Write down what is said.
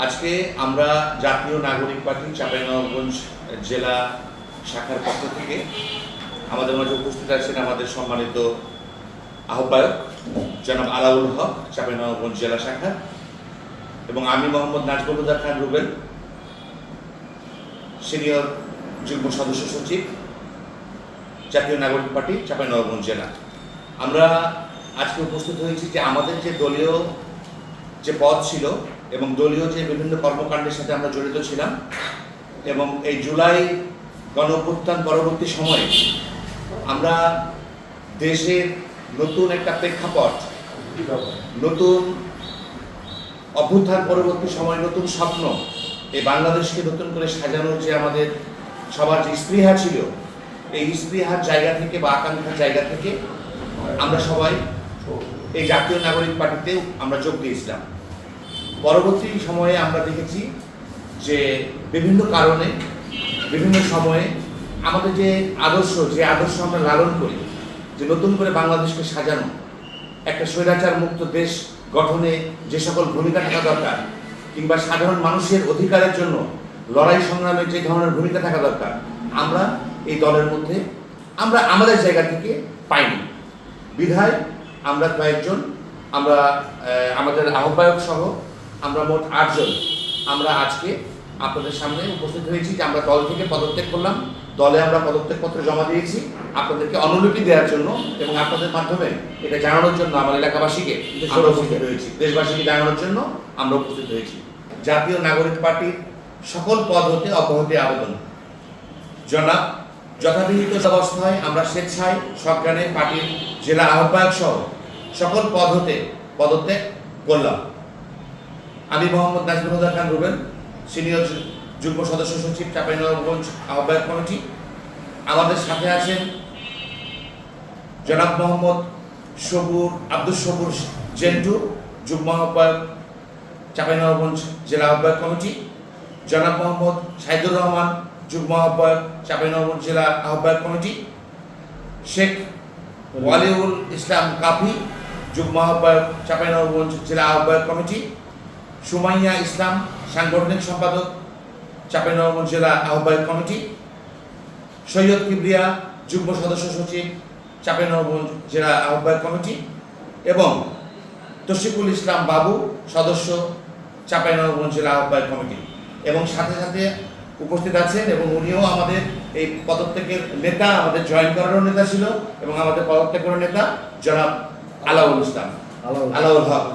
আজকে আমরা জাতীয় নাগরিক পার্টি চাঁপাইনবাবগঞ্জ জেলা শাখার পক্ষ থেকে আমাদের মাঝে উপস্থিত আছেন আমাদের সম্মানিত আহ্বায়ক জনাব আলাউল হক চাঁপাইনবাবগঞ্জ জেলা শাখা এবং আমি মোহাম্মদ নাজমুল হুদা খান রুবেল সিনিয়র যুগ্ম সদস্য সচিব জাতীয় নাগরিক পার্টি চাঁপাইনবাবগঞ্জ জেলা। আমরা আজকে উপস্থিত হয়েছি যে আমাদের যে দলীয় যে পদ ছিল এবং দলীয় যে বিভিন্ন কর্মকাণ্ডের সাথে আমরা জড়িত ছিলাম এবং এই জুলাই গণঅভ্যুত্থান পরবর্তী সময়ে আমরা দেশের নতুন একটা প্রেক্ষাপট, নতুন অভ্যুত্থান পরবর্তী সময় নতুন স্বপ্ন, এই বাংলাদেশকে নতুন করে সাজানোর যে আমাদের সবার যে স্পৃহা ছিল, এই স্পৃহার জায়গা থেকে বা আকাঙ্ক্ষার জায়গা থেকে আমরা সবাই এই জাতীয় নাগরিক পার্টিতেও আমরা যোগ দিয়েছিলাম। পরবর্তী সময়ে আমরা দেখেছি যে বিভিন্ন কারণে বিভিন্ন সময়ে আমাদের যে আদর্শ আমরা লালন করি, যে নতুন করে বাংলাদেশকে সাজানো, একটা স্বৈরাচার মুক্ত দেশ গঠনে যে সকল ভূমিকা থাকা দরকার কিংবা সাধারণ মানুষের অধিকারের জন্য লড়াই সংগ্রামে যে ধরনের ভূমিকা থাকা দরকার, আমরা এই দলের মধ্যে আমরা আমাদের জায়গা থেকে পাইনি। বিধায় আমরা কয়েকজন, আমরা আমাদের আহ্বায়ক সহ আমরা মোট 8 জন আমরা আজকে আপনাদের সামনে উপস্থিত হয়েছি যে আমরা দল থেকে পদত্যাগ করলাম। দলে আমরা পদত্যাগপত্র জমা দিয়েছি আপনাদেরকে অনুলিপি দেওয়ার জন্য এবং আপনাদের মাধ্যমে এটা জানানোর জন্য আমার এলাকাবাসীকে আমরা উপস্থিত হয়েছি, দেশবাসীকে জানানোর জন্য আমরা উপস্থিত হয়েছি। জাতীয় নাগরিক পার্টির সকল পদ হতে অব্যাহতি আবেদন। জনাব যথাবিহিত অবস্থায় আমরা স্বেচ্ছায় সজ্ঞানে পার্টির জেলা আহ্বায়ক সহ সকল পদ হতে পদত্যাগ করলাম। আমি মোহাম্মদ নাজমুল হুদা খান রুবেল, সিনিয়র যুগ্ম সদস্য সচিব চাঁপাইনবাবগঞ্জ আহ্বায়ক কমিটি। আমাদের সাথে আছেন জনাব মোহাম্মদ আব্দুল সবুর জেন্টু, যুগ্ম আহ্বায়ক চাঁপাইনবাবগঞ্জ জেলা আহ্বায়ক কমিটি। জনাব মোহাম্মদ সাইদুর রহমান, যুগ্ম আহ্বায়ক চাঁপাইনবাবগঞ্জ জেলা আহ্বায়ক কমিটি। শেখ ওয়ালিউল ইসলাম কাফি, যুগ্ম আহ্বায়ক চাঁপাইনবাবগঞ্জ জেলা আহ্বায়ক কমিটি। সুমাইয়া ইসলাম, সাংগঠনিক সম্পাদক চাঁপাইনবাবগঞ্জ জেলা আহ্বায়ক কমিটি। সৈয়দ কিবরিয়া, যুগ্ম সদস্য সচিব চাঁপাইনবাবগঞ্জ জেলা আহ্বায়ক কমিটি এবং তশরিকুল ইসলাম বাবু, সদস্য চাঁপাইনবাবগঞ্জ জেলা আহ্বায়ক কমিটি। এবং সাথে সাথে উপস্থিত আছেন এবং উনিও আমাদের এই পদত্যাগের নেতা, আমাদের জয়েন করারও নেতা ছিল এবং আমাদের পদত্যাগের নেতা জনাব আলাউল হক।